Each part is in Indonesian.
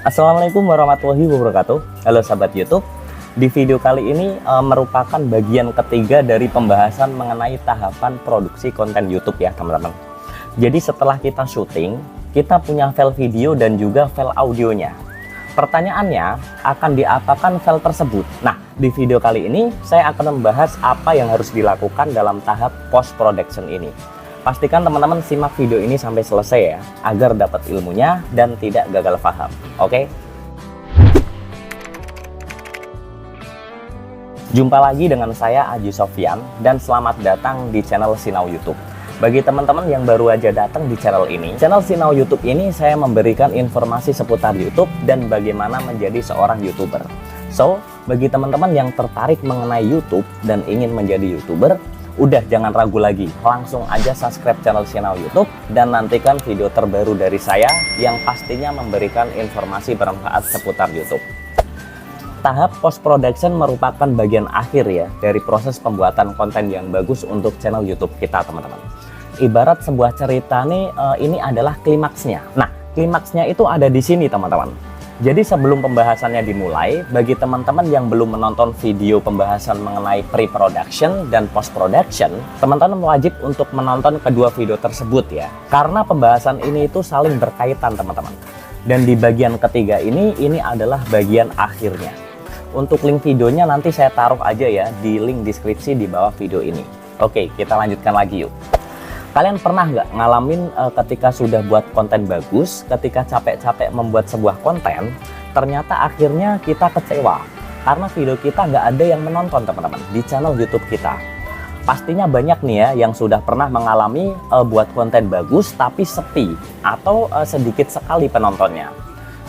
Assalamualaikum warahmatullahi wabarakatuh. Halo sahabat YouTube. Di video kali ini merupakan bagian ketiga dari pembahasan mengenai tahapan produksi konten YouTube ya teman-teman. Jadi setelah kita syuting, kita punya file video dan juga file audionya. Pertanyaannya, akan diapakan file tersebut? Nah, di video kali ini saya akan membahas apa yang harus dilakukan dalam tahap post production ini. Pastikan teman-teman simak video ini sampai selesai ya, agar dapat ilmunya dan tidak gagal paham. Oke? Jumpa lagi dengan saya Aji Sofyan dan selamat datang di channel Sinau YouTube. Bagi teman-teman yang baru aja datang di channel Sinau YouTube ini saya memberikan informasi seputar YouTube dan bagaimana menjadi seorang YouTuber. So, bagi teman-teman yang tertarik mengenai YouTube dan ingin menjadi YouTuber, udah jangan ragu lagi, langsung aja subscribe channel Sinau YouTube dan nantikan video terbaru dari saya yang pastinya memberikan informasi bermanfaat seputar YouTube. Tahap post production merupakan bagian akhir ya dari proses pembuatan konten yang bagus untuk channel YouTube kita teman-teman. Ibarat sebuah cerita nih, ini adalah klimaksnya. Nah, klimaksnya itu ada di sini teman-teman. Jadi sebelum pembahasannya dimulai, bagi teman-teman yang belum menonton video pembahasan mengenai pre-production dan post-production, teman-teman wajib untuk menonton kedua video tersebut ya. Karena pembahasan ini itu saling berkaitan teman-teman. Dan di bagian ketiga ini adalah bagian akhirnya. Untuk link videonya nanti saya taruh aja ya di link deskripsi di bawah video ini. Oke, kita lanjutkan lagi yuk. Kalian pernah nggak ngalamin ketika sudah buat konten bagus, ketika capek-capek membuat sebuah konten, ternyata akhirnya kita kecewa karena video kita nggak ada yang menonton teman-teman di channel YouTube kita. Pastinya banyak nih ya yang sudah pernah mengalami buat konten bagus tapi sepi atau sedikit sekali penontonnya.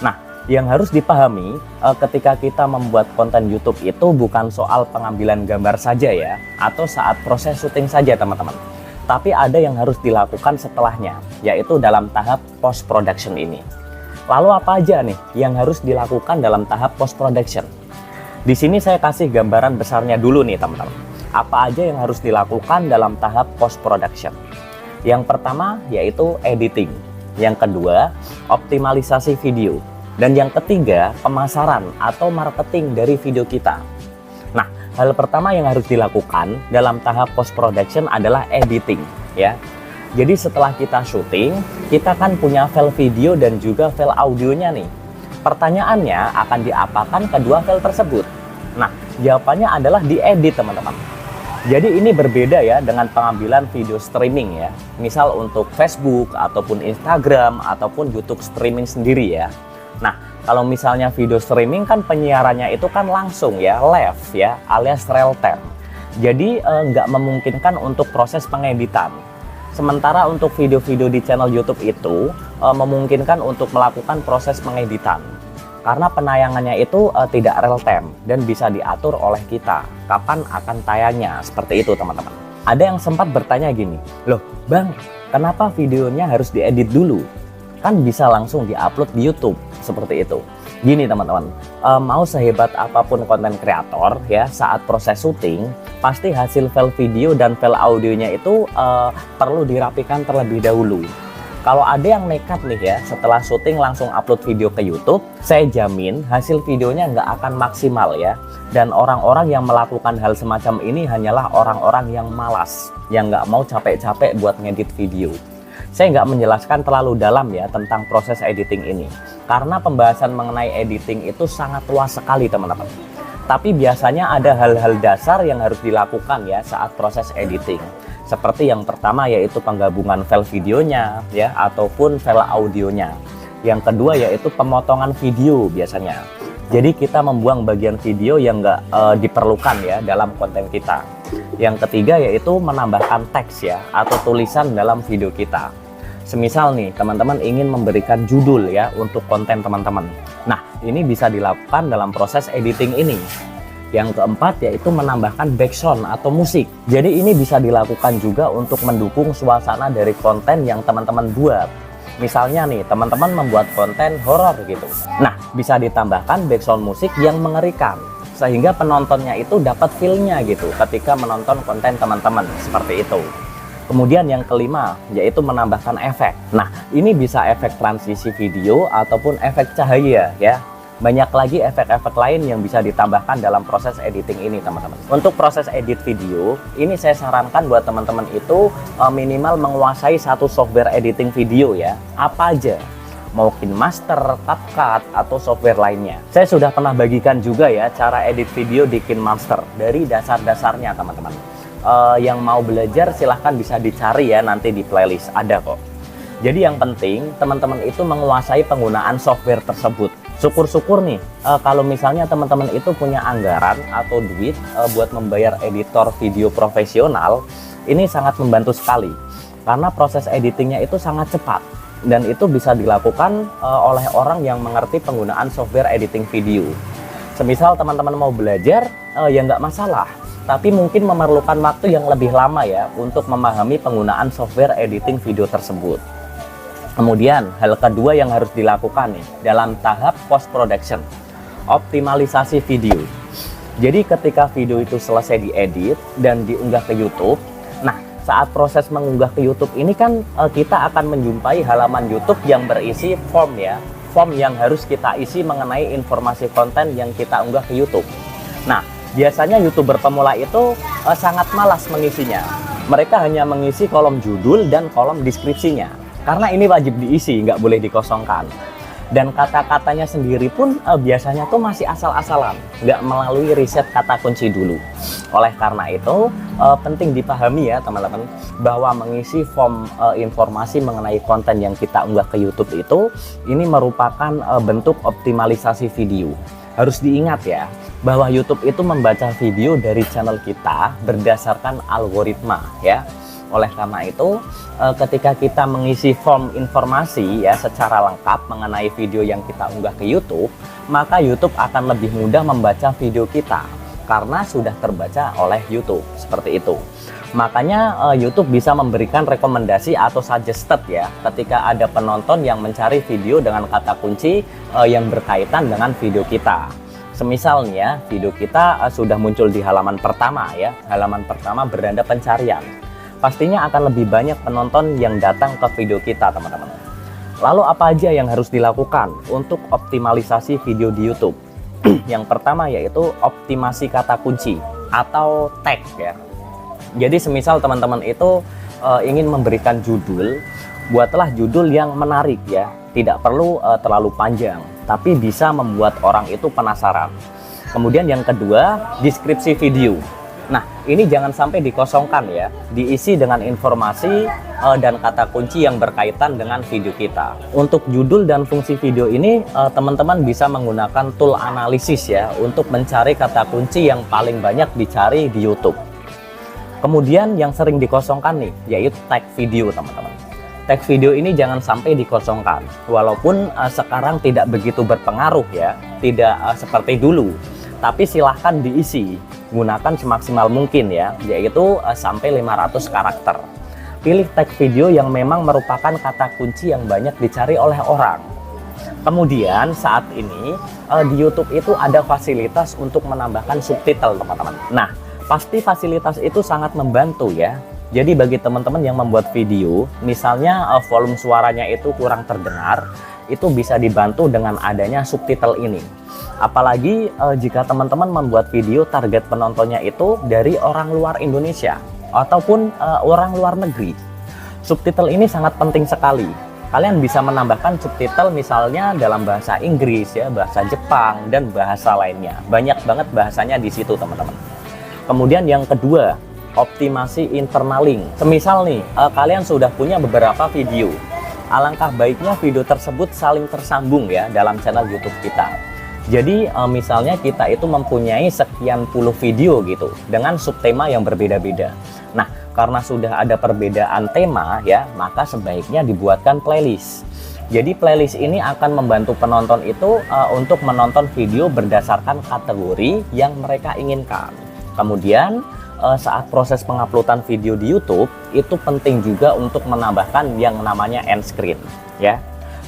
Nah, yang harus dipahami ketika kita membuat konten YouTube itu bukan soal pengambilan gambar saja ya, atau saat proses syuting saja teman-teman. Tapi ada yang harus dilakukan setelahnya, yaitu dalam tahap post production ini. Lalu apa aja nih yang harus dilakukan dalam tahap post production? Di sini saya kasih gambaran besarnya dulu nih teman-teman. Apa aja yang harus dilakukan dalam tahap post production? Yang pertama yaitu editing. Yang kedua, optimalisasi video. Dan yang ketiga, pemasaran atau marketing dari video kita. Nah, hal pertama yang harus dilakukan dalam tahap post production adalah editing ya. Jadi setelah kita syuting, kita kan punya file video dan juga file audionya nih. Pertanyaannya, akan diapakan kedua file tersebut? Nah, jawabannya adalah diedit teman-teman. Jadi ini berbeda ya dengan pengambilan video streaming ya. Misal untuk Facebook ataupun Instagram ataupun YouTube streaming sendiri ya. Nah, kalau misalnya video streaming kan penyiarannya itu kan langsung ya, live ya, alias real time. Jadi nggak memungkinkan untuk proses pengeditan. Sementara untuk video-video di channel YouTube itu memungkinkan untuk melakukan proses pengeditan. Karena penayangannya itu tidak real time dan bisa diatur oleh kita kapan akan tayangnya, seperti itu teman-teman. Ada yang sempat bertanya gini, loh Bang, kenapa videonya harus diedit dulu? Kan bisa langsung diupload di YouTube seperti itu. Gini teman-teman, mau sehebat apapun konten kreator ya, saat proses syuting pasti hasil file video dan file audionya itu perlu dirapikan terlebih dahulu. Kalau ada yang nekat nih ya, setelah syuting langsung upload video ke YouTube, saya jamin hasil videonya nggak akan maksimal ya. Dan orang-orang yang melakukan hal semacam ini hanyalah orang-orang yang malas, yang nggak mau capek-capek buat ngedit video. Saya nggak menjelaskan terlalu dalam ya tentang proses editing ini, karena pembahasan mengenai editing itu sangat luas sekali teman-teman. Tapi biasanya ada hal-hal dasar yang harus dilakukan ya saat proses editing. Seperti yang pertama yaitu penggabungan file videonya ya, ataupun file audionya. Yang kedua yaitu pemotongan video biasanya. Jadi kita membuang bagian video yang nggak diperlukan ya dalam konten kita. Yang ketiga yaitu menambahkan teks ya, atau tulisan dalam video kita. Semisal nih teman-teman ingin memberikan judul ya untuk konten teman-teman. Nah, ini bisa dilakukan dalam proses editing ini. Yang keempat yaitu menambahkan background atau musik. Jadi ini bisa dilakukan juga untuk mendukung suasana dari konten yang teman-teman buat. Misalnya nih teman-teman membuat konten horor gitu. Nah, bisa ditambahkan background musik yang mengerikan sehingga penontonnya itu dapat feel-nya gitu ketika menonton konten teman-teman, seperti itu. Kemudian yang kelima yaitu menambahkan efek. Nah, ini bisa efek transisi video ataupun efek cahaya ya. Banyak lagi efek-efek lain yang bisa ditambahkan dalam proses editing ini, teman-teman. Untuk proses edit video, ini saya sarankan buat teman-teman itu minimal menguasai satu software editing video ya. Apa aja? Mau KineMaster, CapCut, atau software lainnya. Saya sudah pernah bagikan juga ya cara edit video di KineMaster dari dasar-dasarnya, teman-teman. Yang mau belajar silahkan bisa dicari ya nanti di playlist, ada kok. Jadi yang penting teman-teman itu menguasai penggunaan software tersebut. Syukur-syukur nih kalau misalnya teman-teman itu punya anggaran atau duit buat membayar editor video profesional, ini sangat membantu sekali karena proses editingnya itu sangat cepat dan itu bisa dilakukan oleh orang yang mengerti penggunaan software editing video. Semisal teman-teman mau belajar ya nggak masalah, tapi mungkin memerlukan waktu yang lebih lama ya untuk memahami penggunaan software editing video tersebut. Kemudian hal kedua yang harus dilakukan nih dalam tahap post production, optimalisasi video. Jadi ketika video itu selesai diedit dan diunggah ke YouTube, nah saat proses mengunggah ke YouTube ini kan kita akan menjumpai halaman YouTube yang berisi form ya, form yang harus kita isi mengenai informasi konten yang kita unggah ke YouTube. Nah, biasanya YouTuber pemula itu sangat malas mengisinya. Mereka hanya mengisi kolom judul dan kolom deskripsinya. Karena ini wajib diisi, nggak boleh dikosongkan. Dan kata-katanya sendiri pun biasanya tuh masih asal-asalan, nggak melalui riset kata kunci dulu. Oleh karena itu, penting dipahami ya teman-teman, bahwa mengisi form informasi mengenai konten yang kita unggah ke YouTube itu, ini merupakan bentuk optimalisasi video. Harus diingat ya, bahwa YouTube itu membaca video dari channel kita berdasarkan algoritma ya. Oleh karena itu, ketika kita mengisi form informasi ya secara lengkap mengenai video yang kita unggah ke YouTube, maka YouTube akan lebih mudah membaca video kita karena sudah terbaca oleh YouTube, seperti itu. Makanya YouTube bisa memberikan rekomendasi atau suggested ya ketika ada penonton yang mencari video dengan kata kunci yang berkaitan dengan video kita. Semisalnya video kita sudah muncul di halaman pertama ya, halaman pertama beranda pencarian. Pastinya akan lebih banyak penonton yang datang ke video kita, teman-teman. Lalu apa aja yang harus dilakukan untuk optimalisasi video di YouTube? Yang pertama yaitu optimasi kata kunci atau tag ya. Jadi semisal teman-teman itu ingin memberikan judul, buatlah judul yang menarik ya. Tidak perlu terlalu panjang, tapi bisa membuat orang itu penasaran. Kemudian yang kedua, deskripsi video. Nah, ini jangan sampai dikosongkan ya, diisi dengan informasi dan kata kunci yang berkaitan dengan video kita. Untuk judul dan fungsi video ini, teman-teman bisa menggunakan tool analisis ya, untuk mencari kata kunci yang paling banyak dicari di YouTube. Kemudian yang sering dikosongkan nih, yaitu tag video, teman-teman. Tag video ini jangan sampai dikosongkan, walaupun sekarang tidak begitu berpengaruh ya, tidak seperti dulu. Tapi silahkan diisi, gunakan semaksimal mungkin ya, yaitu sampai 500 karakter. Pilih tag video yang memang merupakan kata kunci yang banyak dicari oleh orang. Kemudian saat ini di YouTube itu ada fasilitas untuk menambahkan subtitle, teman-teman. Nah, pasti fasilitas itu sangat membantu ya. Jadi bagi teman-teman yang membuat video, misalnya volume suaranya itu kurang terdengar, itu bisa dibantu dengan adanya subtitle ini. Apalagi jika teman-teman membuat video target penontonnya itu dari orang luar Indonesia ataupun orang luar negeri. Subtitle ini sangat penting sekali. Kalian bisa menambahkan subtitle misalnya dalam bahasa Inggris ya, bahasa Jepang dan bahasa lainnya. Banyak banget bahasanya di situ, teman-teman. Kemudian yang kedua, optimasi internal link. Semisal nih, kalian sudah punya beberapa video. Alangkah baiknya video tersebut saling tersambung ya dalam channel YouTube kita. Jadi misalnya kita itu mempunyai sekian puluh video gitu dengan subtema yang berbeda-beda. Nah, karena sudah ada perbedaan tema ya, maka sebaiknya dibuatkan playlist. Jadi playlist ini akan membantu penonton itu untuk menonton video berdasarkan kategori yang mereka inginkan. Kemudian saat proses penguploadan video di YouTube itu penting juga untuk menambahkan yang namanya end screen ya.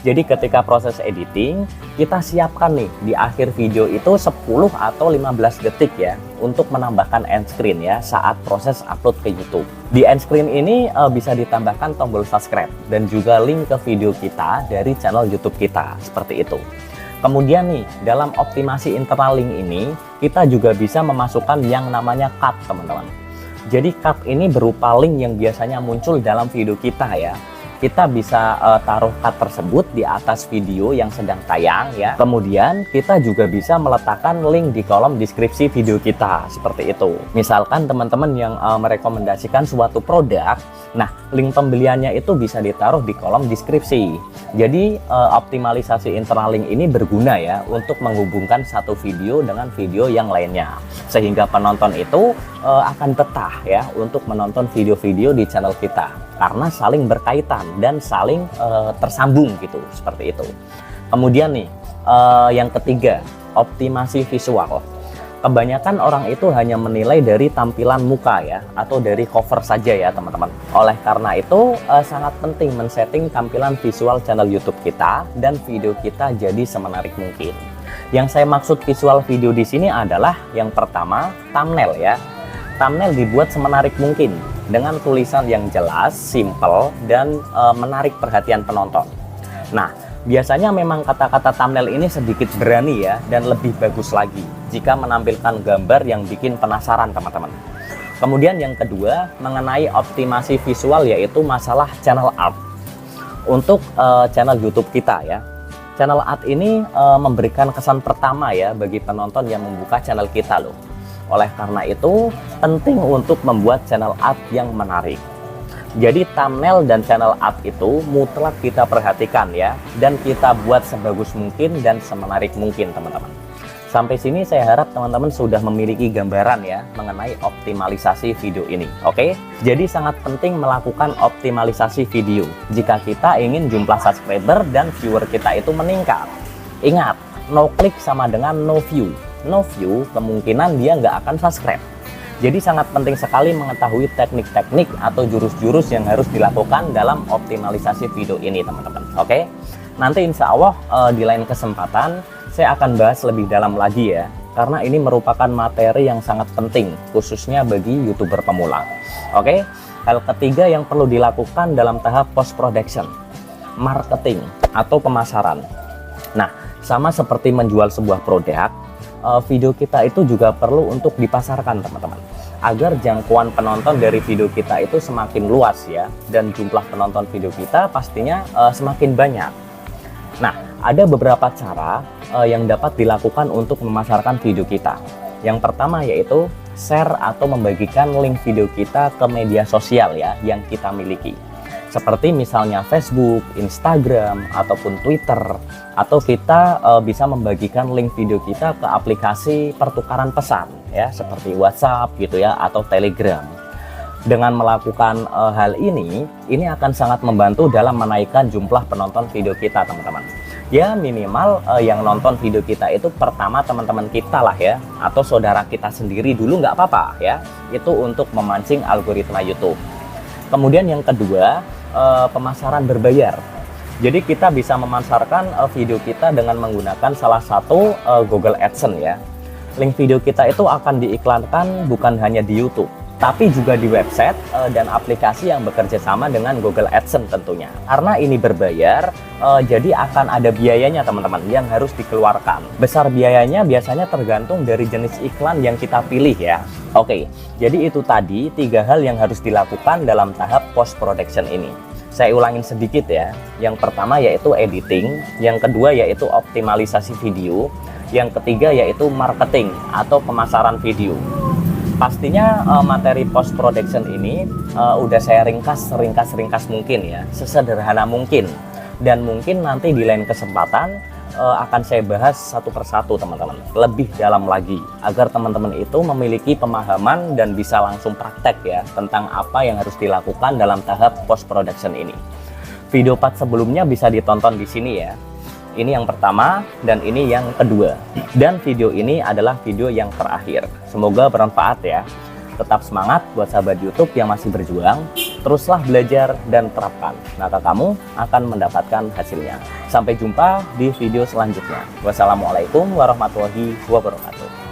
Jadi ketika proses editing, kita siapkan nih di akhir video itu 10 atau 15 detik ya untuk menambahkan end screen ya saat proses upload ke YouTube. Di end screen ini bisa ditambahkan tombol subscribe dan juga link ke video kita dari channel YouTube kita, seperti itu. Kemudian nih, dalam optimasi internal link ini, kita juga bisa memasukkan yang namanya cut, teman-teman. Jadi cut ini berupa link yang biasanya muncul dalam video kita ya. Kita bisa taruh cut tersebut di atas video yang sedang tayang ya. Kemudian kita juga bisa meletakkan link di kolom deskripsi video kita, seperti itu. Misalkan teman-teman yang merekomendasikan suatu produk, nah link pembeliannya itu bisa ditaruh di kolom deskripsi. Jadi optimalisasi internal link ini berguna ya untuk menghubungkan satu video dengan video yang lainnya, sehingga penonton itu akan betah ya untuk menonton video-video di channel kita karena saling berkaitan dan saling tersambung gitu, seperti itu. Kemudian nih yang ketiga, optimasi visual. Kebanyakan orang itu hanya menilai dari tampilan muka ya, atau dari cover saja ya teman-teman. Oleh karena itu sangat penting men-setting tampilan visual channel YouTube kita dan video kita jadi semenarik mungkin. Yang saya maksud visual video di sini adalah yang pertama, thumbnail ya. Thumbnail dibuat semenarik mungkin dengan tulisan yang jelas, simple, dan menarik perhatian penonton. Nah, biasanya memang kata-kata thumbnail ini sedikit berani ya, dan lebih bagus lagi jika menampilkan gambar yang bikin penasaran teman-teman. Kemudian yang kedua, mengenai optimasi visual yaitu masalah channel art. Untuk channel YouTube kita ya, channel art ini memberikan kesan pertama ya bagi penonton yang membuka channel kita loh. Oleh karena itu, penting untuk membuat channel art yang menarik. Jadi thumbnail dan channel art itu mutlak kita perhatikan ya, dan kita buat sebagus mungkin dan semenarik mungkin teman-teman. Sampai sini saya harap teman-teman sudah memiliki gambaran ya mengenai optimalisasi video ini. Oke? Jadi sangat penting melakukan optimalisasi video jika kita ingin jumlah subscriber dan viewer kita itu meningkat. Ingat, no click sama dengan no view. No view kemungkinan dia nggak akan subscribe. Jadi sangat penting sekali mengetahui teknik-teknik atau jurus-jurus yang harus dilakukan dalam optimalisasi video ini teman-teman. Oke? Nanti insya Allah di lain kesempatan saya akan bahas lebih dalam lagi ya, karena ini merupakan materi yang sangat penting khususnya bagi YouTuber pemula. Oke? Hal ketiga yang perlu dilakukan dalam tahap post production, marketing atau pemasaran. Nah, sama seperti menjual sebuah produk, video kita itu juga perlu untuk dipasarkan teman-teman, agar jangkauan penonton dari video kita itu semakin luas ya, dan jumlah penonton video kita pastinya semakin banyak. Nah, ada beberapa cara yang dapat dilakukan untuk memasarkan video kita. Yang pertama yaitu share atau membagikan link video kita ke media sosial ya yang kita miliki, seperti misalnya Facebook, Instagram, ataupun Twitter. Atau kita bisa membagikan link video kita ke aplikasi pertukaran pesan ya, seperti WhatsApp gitu ya, atau Telegram. Dengan melakukan hal ini akan sangat membantu dalam menaikkan jumlah penonton video kita teman-teman. Ya minimal yang nonton video kita itu pertama teman-teman kita lah ya, atau saudara kita sendiri dulu nggak apa-apa ya, itu untuk memancing algoritma YouTube. Kemudian yang kedua, pemasaran berbayar. Jadi kita bisa memasarkan video kita dengan menggunakan salah satu Google AdSense ya. Link video kita itu akan diiklankan bukan hanya di YouTube, tapi juga di website dan aplikasi yang bekerja sama dengan Google AdSense tentunya. Karena ini berbayar, jadi akan ada biayanya teman-teman yang harus dikeluarkan. Besar biayanya biasanya tergantung dari jenis iklan yang kita pilih ya. Oke, jadi itu tadi 3 hal yang harus dilakukan dalam tahap post production ini. Saya ulangin sedikit ya. Yang pertama yaitu editing, yang kedua yaitu optimalisasi video, yang ketiga yaitu marketing atau pemasaran video. Pastinya materi post production ini udah saya ringkas mungkin ya, sesederhana mungkin, dan mungkin nanti di lain kesempatan akan saya bahas satu persatu teman-teman, lebih dalam lagi, agar teman-teman itu memiliki pemahaman dan bisa langsung praktek ya tentang apa yang harus dilakukan dalam tahap post production ini. Video part sebelumnya bisa ditonton di sini ya. Ini yang pertama dan ini yang kedua. Dan video ini adalah video yang terakhir. Semoga bermanfaat ya. Tetap semangat buat sahabat YouTube yang masih berjuang, teruslah belajar dan terapkan, maka kamu akan mendapatkan hasilnya. Sampai jumpa di video selanjutnya. Wassalamualaikum warahmatullahi wabarakatuh.